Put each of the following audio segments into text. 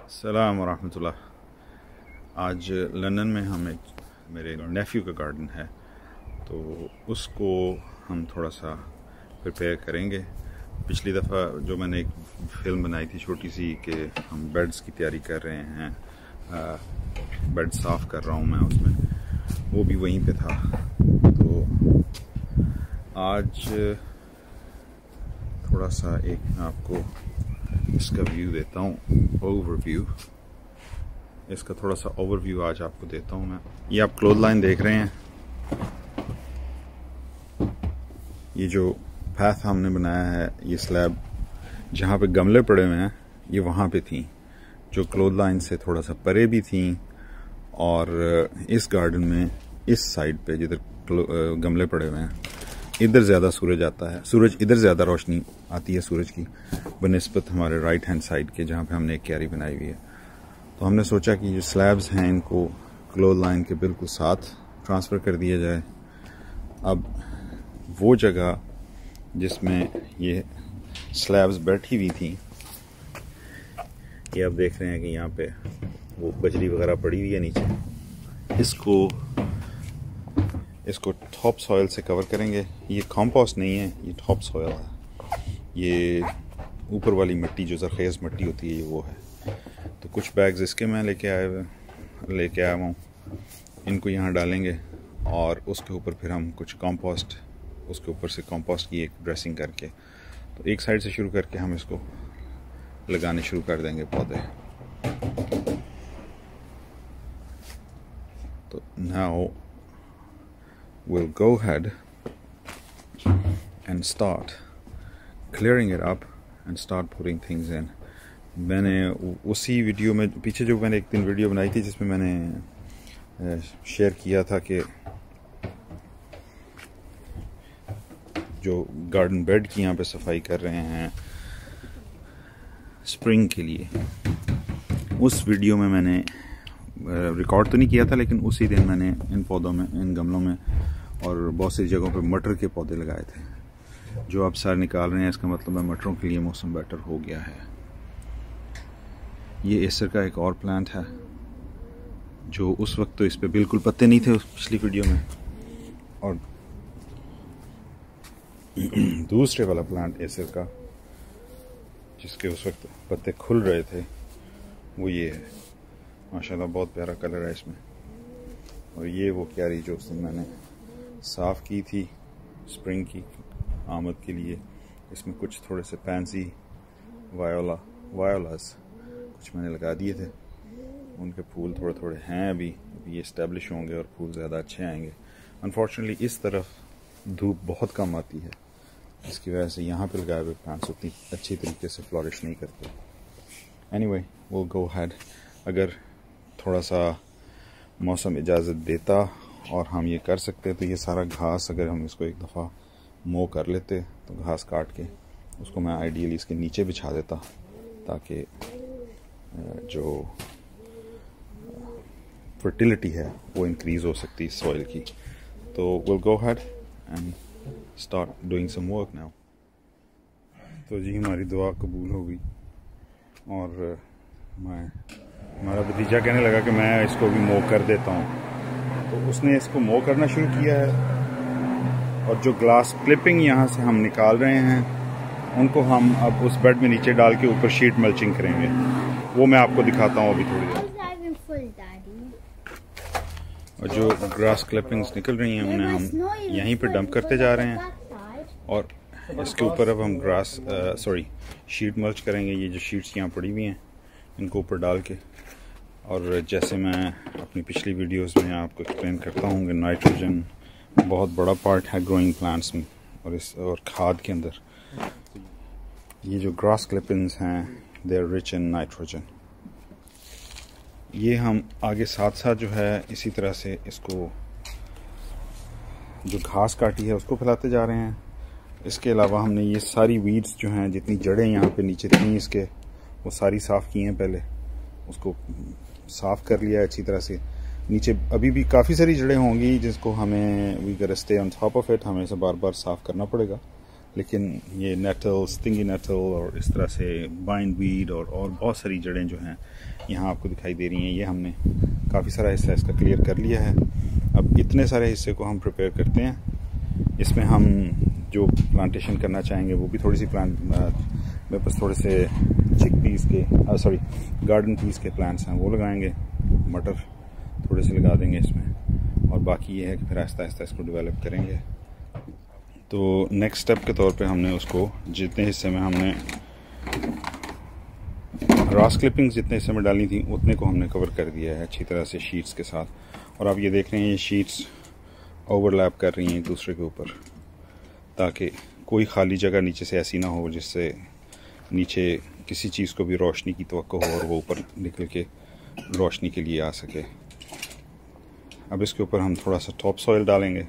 अस्सलाम वरहमतुल्लाह। आज लंदन में मेरे नेफ्यू का गार्डन है, तो उसको हम थोड़ा सा प्रिपेयर करेंगे। पिछली दफ़ा जो मैंने एक फ़िल्म बनाई थी छोटी सी कि हम बेड्स की तैयारी कर रहे हैं, बेड साफ़ कर रहा हूँ मैं, उसमें वो भी वहीं पे था। तो आज थोड़ा सा एक मैं आपको इसका व्यू देता हूँ, ओवरव्यू। इसका थोड़ा सा ओवरव्यू आज आपको देता हूँ मैं। ये आप क्लोथ लाइन देख रहे हैं, ये जो पाथ हमने बनाया है, ये स्लैब जहाँ पे गमले पड़े हुए हैं ये वहाँ पे थी, जो क्लोथ लाइन से थोड़ा सा परे भी थी। और इस गार्डन में इस साइड पे जिधर गमले पड़े हुए हैं, इधर ज़्यादा सूरज आता है, इधर ज़्यादा रोशनी आती है सूरज की बनिस्बत हमारे राइट हैंड साइड के, जहाँ पे हमने एक क्यारी बनाई हुई है। तो हमने सोचा कि जो स्लैब्स हैं इनको क्लोथ लाइन के बिल्कुल साथ ट्रांसफ़र कर दिया जाए। अब वो जगह जिसमें ये स्लैब्स बैठी हुई थी, ये आप देख रहे हैं कि यहाँ पे वो बजरी वगैरह पड़ी हुई है नीचे, इसको टॉप सॉइल से कवर करेंगे। ये कंपोस्ट नहीं है, ये टॉप सॉइल है। ये ऊपर वाली मिट्टी जो ज़रखेज़ मिट्टी होती है, ये वो है। तो कुछ बैग्स इसके मैं लेके आया हूँ, इनको यहाँ डालेंगे और उसके ऊपर फिर हम कुछ कंपोस्ट, उसके ऊपर से कंपोस्ट की एक ड्रेसिंग करके, तो एक साइड से शुरू करके हम इसको लगाने शुरू कर देंगे पौधे। तो now we'll go ahead and start clearing it up and start putting things in. मैंने उसी वीडियो में पीछे जो मैंने एक दिन वीडियो बनाई थी जिसमें मैंने शेयर किया था कि जो गार्डन बेड की यहाँ पे सफाई कर रहे हैं स्प्रिंग के लिए, उस वीडियो में मैंने रिकॉर्ड तो नहीं किया था, लेकिन उसी दिन मैंने इन पौधों में, इन गमलों में और बहुत सी जगहों पे मटर के पौधे लगाए थे। जो आप सारे निकाल रहे हैं, इसका मतलब है मटरों के लिए मौसम बेटर हो गया है। ये एसर का एक और प्लांट है जो उस वक्त तो इस पे बिल्कुल पत्ते नहीं थे पिछली वीडियो में, और दूसरे वाला प्लांट एसर का जिसके उस वक्त पत्ते खुल रहे थे, वो ये है। माशाल्लाह बहुत प्यारा कलर है इसमें। और ये वो क्यारी जो उस दिन मैंने साफ़ की थी स्प्रिंग की आमद के लिए, इसमें कुछ थोड़े से पैंसी वायोलास कुछ मैंने लगा दिए थे। उनके फूल थोड़े थोड़े हैं, अभी ये इस्टेब्लिश होंगे और फूल ज़्यादा अच्छे आएंगे। अनफॉर्चुनेटली इस तरफ धूप बहुत कम आती है, इसकी वजह से यहाँ पे लगाए हुए प्लांट्स उतनी अच्छी तरीके से फ्लोरिश नहीं करते। Anyway, we'll go ahead। अगर थोड़ा सा मौसम इजाज़त देता और हम ये कर सकते तो ये सारा घास, अगर हम इसको एक दफ़ा मो कर लेते तो घास काट के उसको मैं आइडियली इसके नीचे बिछा देता, ताकि जो फर्टिलिटी है वो इंक्रीज़ हो सकती है सॉइल की। तो we'll go ahead and start doing some work now। तो जी हमारी दुआ कबूल हो गई और हमारा भतीजा कहने लगा कि मैं इसको भी मो कर देता हूँ, तो उसने इसको मो करना शुरू किया है। और जो ग्लास क्लिपिंग यहाँ से हम निकाल रहे हैं, उनको हम अब उस बेड में नीचे डाल के ऊपर शीट मल्चिंग करेंगे। वो मैं आपको दिखाता हूँ अभी थोड़ी देर। और जो ग्रास क्लिपिंग्स निकल रही हैं उन्हें हम यहीं पे डंप करते जा रहे हैं, और इसके ऊपर अब हम शीट मल्च करेंगे। ये जो शीट्स यहाँ पड़ी हुई हैं इनको ऊपर डाल के, और जैसे मैं अपनी पिछली वीडियोस में आपको एक्सप्लेन करता हूँ कि नाइट्रोजन बहुत बड़ा पार्ट है ग्रोइंग प्लांट्स में और खाद के अंदर। ये जो ग्रास क्लिपिंग्स हैं, they are rich in nitrogen. ये हम आगे साथ साथ जो है इसी तरह से इसको, जो घास काटी है उसको फैलाते जा रहे हैं। इसके अलावा हमने ये सारी वीड्स जो हैं, जितनी जड़ें यहाँ पे नीचे थी इसके, वो सारी साफ़ की हैं। पहले उसको साफ़ कर लिया अच्छी तरह से। नीचे अभी भी काफ़ी सारी जड़ें होंगी जिसको हमें we gotta stay on top of it, हमें इसे बार बार साफ़ करना पड़ेगा, लेकिन ये नेटल, स्टिंगी नेटल और इस तरह से बाइंड वीड और बहुत सारी जड़ें जो हैं यहाँ आपको दिखाई दे रही हैं। ये हमने काफ़ी सारा हिस्सा इसका क्लियर कर लिया है। अब इतने सारे हिस्से को हम प्रिपेयर करते हैं। इसमें हम जो प्लांटेशन करना चाहेंगे वो भी थोड़ी सी मेरे पास थोड़े से चिक पीस के गार्डन पीस के प्लांट्स हैं, वो लगाएंगे। मटर थोड़े से लगा देंगे इसमें, और बाकी ये है कि फिर आहिस्ता आहिस्ता इसको डेवलप करेंगे। तो नेक्स्ट स्टेप के तौर पे हमने उसको जितने हिस्से में हमने ग्रास क्लिपिंग्स जितने हिस्से में डाली थी उतने को हमने कवर कर दिया है अच्छी तरह से शीट्स के साथ। और आप ये देख रहे हैं ये शीट्स ओवरलैप कर रही हैं एक दूसरे के ऊपर, ताकि कोई खाली जगह नीचे से ऐसी ना हो जिससे नीचे किसी चीज़ को भी रोशनी की तवक्को हो और वो ऊपर निकल के रोशनी के लिए आ सके। अब इसके ऊपर हम थोड़ा सा टॉप सॉइल डालेंगे,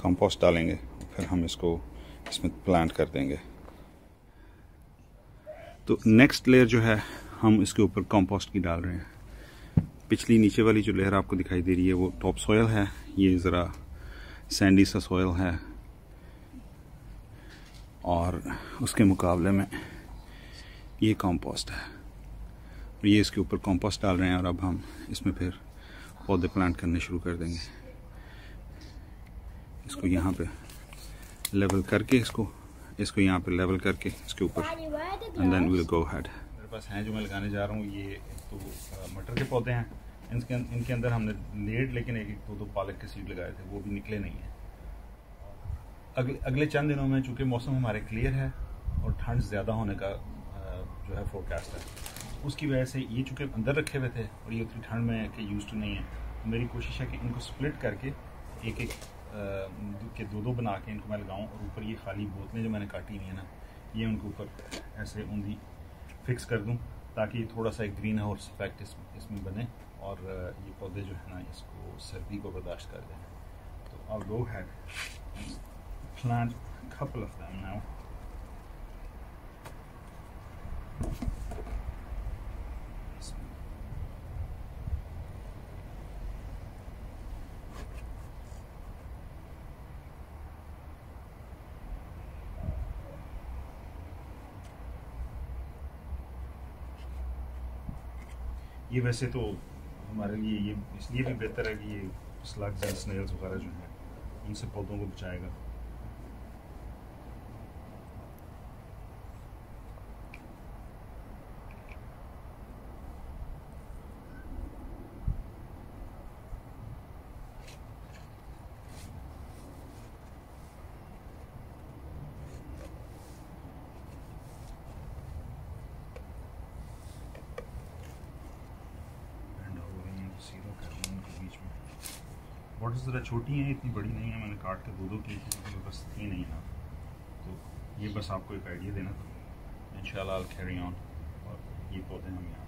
कंपोस्ट डालेंगे, फिर हम इसमें प्लांट कर देंगे। तो नेक्स्ट लेयर जो है हम इसके ऊपर कंपोस्ट की डाल रहे हैं। पिछली नीचे वाली जो लेयर आपको दिखाई दे रही है वो टॉप सॉइल है, ये ज़रा सैंडी सा सॉइल है, और उसके मुकाबले में ये कंपोस्ट है। ये इसके ऊपर कंपोस्ट डाल रहे हैं और अब हम इसमें फिर पौधे प्लांट करने शुरू कर देंगे। इसको यहाँ पे लेवल करके इसको यहाँ पे लेवल करके इसके ऊपर, and then we will go ahead. मेरे पास हैं जो मैं लगाने जा रहा हूँ, ये तो मटर के पौधे हैं। इनके अंदर हमने लेड लेकिन एक दो पालक के सीड लगाए थे, वो भी निकले नहीं हैं। अगले चंद दिनों में चूँकि मौसम हमारे क्लियर है और ठंड ज़्यादा होने का जो है फोरकास्ट है, उसकी वजह से ये चूँकि अंदर रखे हुए थे और ये उतनी ठंड में के यूज टू नहीं है, तो मेरी कोशिश है कि इनको स्प्लिट करके एक के दो बना के इनको मैं लगाऊं, और ऊपर ये खाली बोतलें जो मैंने काटी हुई है ना, ये उनके ऊपर ऐसे ऊंधी फिक्स कर दूं, ताकि थोड़ा सा एक ग्रीन हाउस इफेक्ट इसमें बने और ये पौधे जो है ना इसको सर्दी को बर्दाश्त कर दें। तो I'll go ahead and plant a couple of them now. ये वैसे तो हमारे लिए ये इसलिए भी बेहतर है कि ये स्लग्स एंड स्नेल्स वगैरह जो हैं इनसे पौधों को बचाएगा। बॉटल्स ज़रा छोटी हैं, इतनी बड़ी नहीं है, मैंने काट के दो की थी क्योंकि बस थी नहीं ना, तो ये बस आपको एक आइडिया देना था। इंशाल्लाह I'll carry on, और ये पौधे हम यहाँ